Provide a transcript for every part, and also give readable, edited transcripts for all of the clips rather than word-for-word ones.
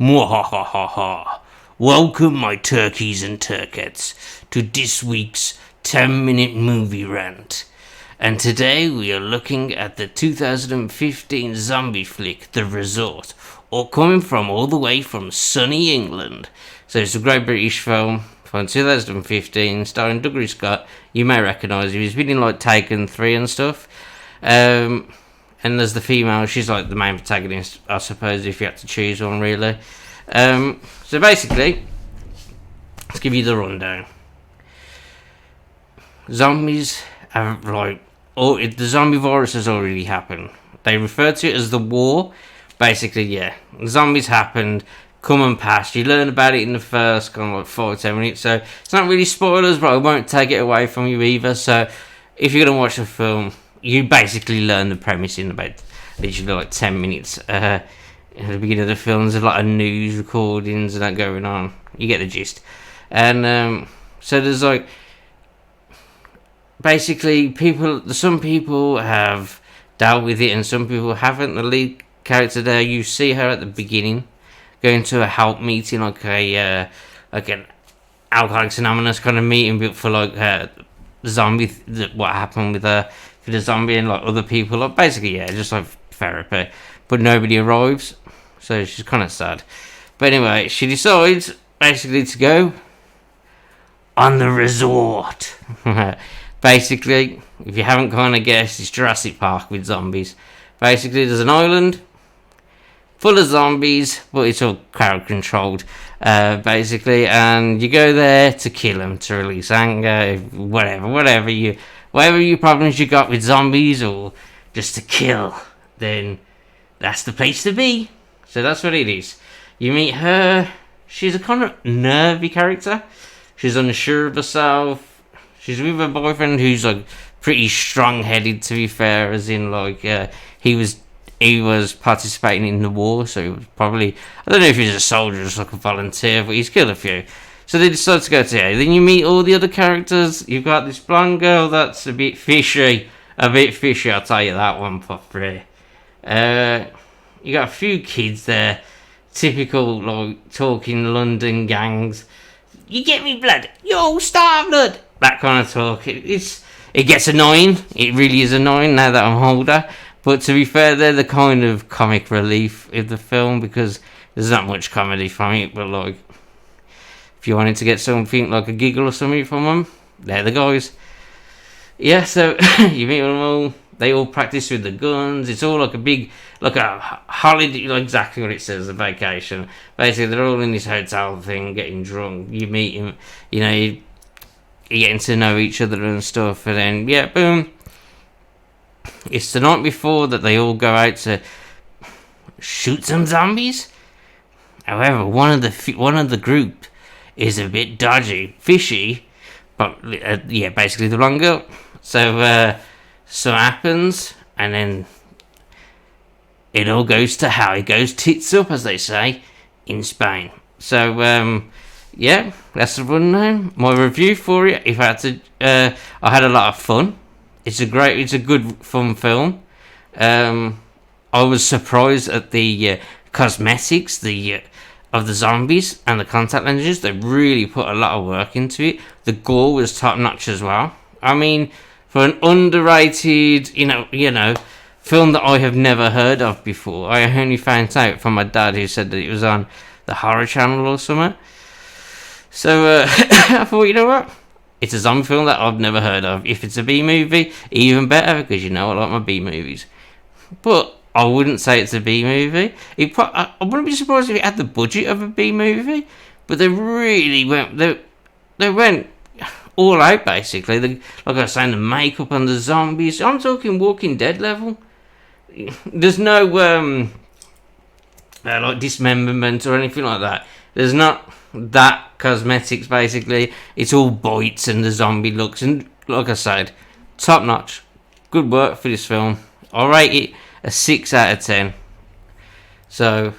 Mwhahahaha. Welcome, my turkeys and turkettes, to this week's 10-minute movie rant. And today we are looking at the 2015 zombie flick, The Resort, or coming from all the way from sunny England. So it's a great British film from 2015, starring Douglas Scott. You may recognise him. He's been in like Taken 3 and stuff. And there's the female, she's like the main protagonist, I suppose, if you had to choose one, really. So basically, let's give you the rundown. Zombies have, the zombie virus has already happened. They refer to it as the war. Basically, yeah, zombies happened, come and pass. You learn about it in the first kind of 5-10 minutes, so it's not really spoilers, but I won't take it away from you either. So if you're going to watch the film, you basically learn the premise in about literally 10 minutes. At the beginning of the film, there's a lot of news recordings and that going on. You get the gist. And so there's basically some people have dealt with it and some people haven't. The lead character there, you see her at the beginning going to a help meeting, like an Alcoholics Anonymous kind of meeting, but for the zombie, what happened with her. For the zombie and other people, basically just like therapy, but nobody arrives, so she's kind of sad. But anyway, she decides basically to go on the resort. Basically, if you haven't kind of guessed, it's Jurassic Park with zombies. Basically, there's an island full of zombies, but it's all crowd controlled, basically, and you go there to kill them, to release anger, whatever your problems you got with zombies, or just to kill, then that's the place to be. So that's what it is. You meet her. She's a kind of nervy character. She's unsure of herself. She's with her boyfriend, who's pretty strong-headed, to be fair, as in he was participating in the war, so he was probably, I don't know if he's a soldier or just a volunteer, but he's killed a few. So they decide to go to here. Then you meet all the other characters. You've got this blonde girl that's a bit fishy. I'll tell you that one for free. You got a few kids there. Typical, talking London gangs. You get me, blood? Yo, star blood! That kind of talk. It gets annoying. It really is annoying now that I'm older. But to be fair, they're the kind of comic relief of the film, because there's not much comedy from it, but if you wanted to get something like a giggle or something from them, they're the guys. Yeah, so you meet them all. They all practice with the guns. It's all a holiday, exactly what it says, a vacation. Basically, they're all in this hotel thing, getting drunk. You meet them, you're getting to know each other and stuff, and then, boom. It's the night before that they all go out to shoot some zombies. However, one of the group is a bit dodgy, fishy, but basically the wrong girl. So happens, and then it all goes to hell. It goes tits up, as they say, in Spain. So that's the rundown. My review for it. If I had to, I had a lot of fun. It's a good fun film. I was surprised at the cosmetics, of the zombies and the contact lenses. They really put a lot of work into it. The gore was top notch as well. I mean, for an underrated, film that I have never heard of before. I only found out from my dad, who said that it was on the Horror Channel or something. So I thought, you know what? It's a zombie film that I've never heard of. If it's a B movie, even better, because I like my B movies. But I wouldn't say it's a B movie. I wouldn't be surprised if it had the budget of a B movie, but they really went. They went all out, basically. Like I was saying, the makeup on the zombies. I'm talking Walking Dead level. There's no dismemberment or anything like that. There's not that cosmetics, basically. It's all bites and the zombie looks, and like I said, top notch. Good work for this film. I'll rate it a 6 out of 10. So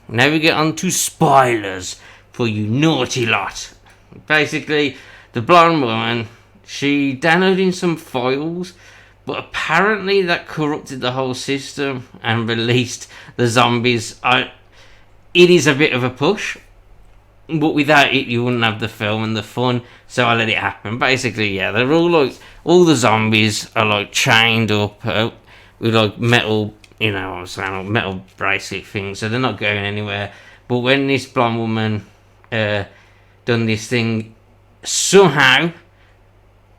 now we get on to spoilers for you naughty lot. Basically, the blonde woman, she downloaded some files, but apparently that corrupted the whole system and released the zombies. it is a bit of a push, but without it, you wouldn't have the film and the fun. So I let it happen. Basically, yeah, they're all like all the zombies are like chained up with like metal, I'm saying like metal bracelet things, so they're not going anywhere. But when this blonde woman done this thing, somehow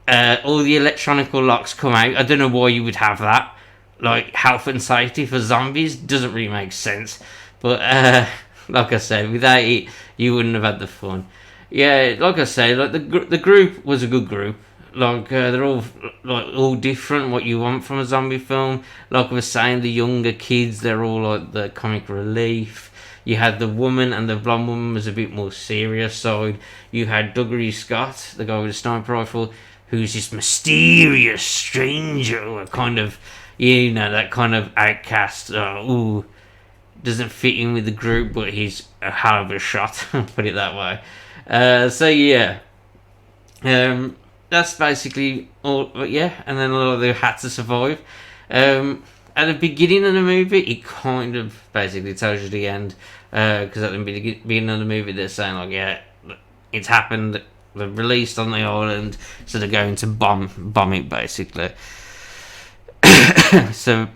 all the electronical locks come out. I don't know why you would have that. Like health and safety for zombies doesn't really make sense. But like I said, without it, you wouldn't have had the fun. Yeah, like I said, like the group was a good group. Like they're all different. What you want from a zombie film. Like I was saying, the younger kids, they're all like the comic relief. You had the woman, and the blonde woman was a bit more serious side. You had Dougray Scott, the guy with the sniper rifle, who's this mysterious stranger, kind of, that kind of outcast. Doesn't fit in with the group, but he's a hell of a shot. Put it that way. So yeah, that's basically all. But yeah, and then a lot of them had to survive. At the beginning of the movie, it kind of basically tells you the end. Because at the beginning of the movie, they're saying like, yeah, it's happened. They're released on the island, so they're going to bomb it basically. So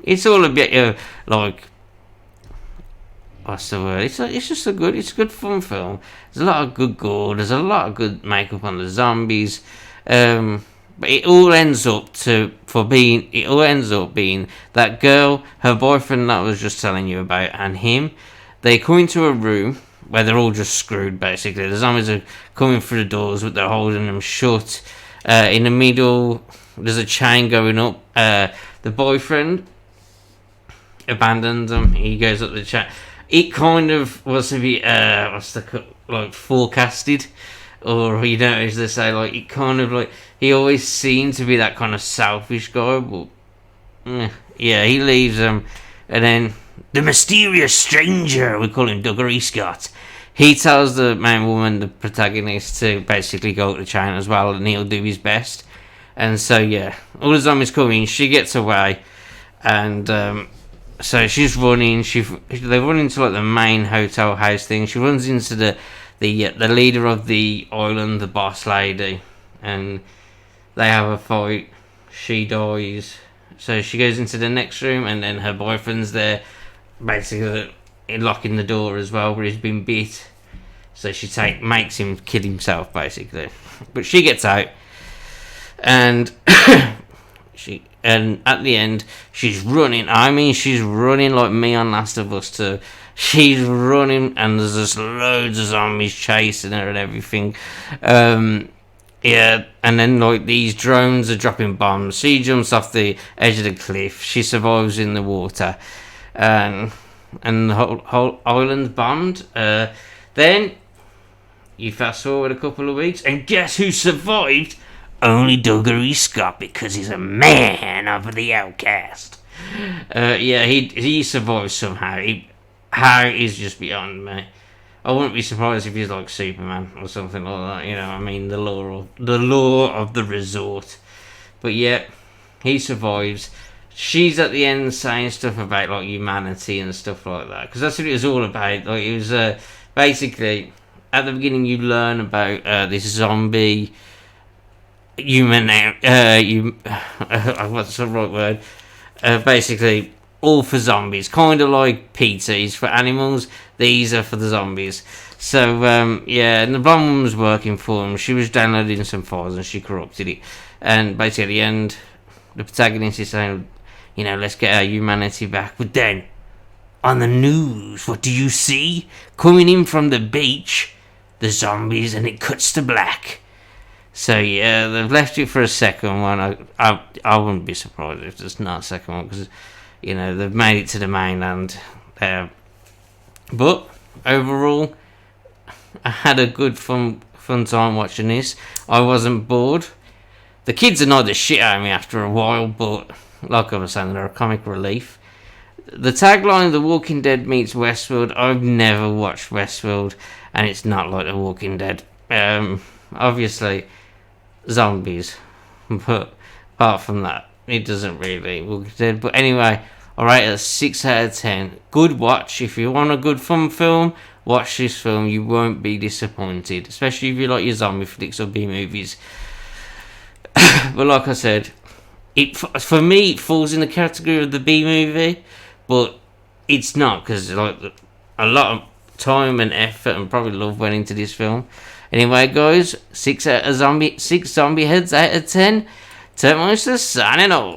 it's all a bit like, what's the word? It's just a good fun film. There's a lot of good gore. There's a lot of good makeup on the zombies. But it all ends up being that girl, her boyfriend that I was just telling you about, and him. They come into a room where they're all just screwed, basically. The zombies are coming through the doors, but they're holding them shut. In the middle, there's a chain going up. The boyfriend abandons them. He goes up the chain. It kind of was a bit, forecasted. Or, as they say, like, it kind of, like, he always seemed to be that kind of selfish guy, but, yeah, he leaves them, and then the mysterious stranger, we call him Dougray Scott, he tells the main woman, the protagonist, to basically go to China as well, and he'll do his best. And so, yeah, all the zombies come in, she gets away, and so she's running, they run into like the main hotel house thing, she runs into the leader of the island, the boss lady, and they have a fight, she dies, so she goes into the next room, and then her boyfriend's there, basically locking the door as well, where he's been bit. So she makes him kill himself, basically. But she gets out, and and at the end, she's running. I mean, she's running like me on Last of Us 2. She's running, and there's just loads of zombies chasing her and everything. Yeah, and then like these drones are dropping bombs. She jumps off the edge of the cliff. She survives in the water. And the whole island bombed. Then you fast forward a couple of weeks, and guess who survived? Only Dougray Scott, because he's a man of the outcast. Yeah, he survived somehow. How is just beyond me. I wouldn't be surprised if he's like Superman or something like that. I mean, the law of the resort. But yeah, he survives. She's at the end saying stuff about like humanity and stuff like that, because that's what it was all about. Like, it was basically at the beginning you learn about this zombie human. What's the right word? Basically, all for zombies, kind of like pizza is for animals. These are for the zombies. So yeah, and the blonde woman was working for him. She was downloading some files and she corrupted it. And basically, at the end, the protagonist is saying, let's get our humanity back. But then, on the news, what do you see? Coming in from the beach, the zombies, and it cuts to black. So yeah, they've left it for a second one. I wouldn't be surprised if there's not a second one, because they've made it to the mainland. But overall, I had a good fun time watching this. I wasn't bored. The kids annoyed the shit out of me after a while, but like I was saying, they're a comic relief. The tagline, The Walking Dead meets Westworld. I've never watched Westworld, and it's not like The Walking Dead. Obviously, zombies, but apart from that, it doesn't really Walking Dead. But anyway, I rate it a 6 out of 10. Good watch. If you want a good fun film, watch this film. You won't be disappointed, especially if you like your zombie flicks or B movies. But like I said, for me it falls in the category of the B movie, but it's not, because like a lot of time and effort and probably love went into this film. Anyway, guys, 6 zombie heads out of 10. Terminus signing off.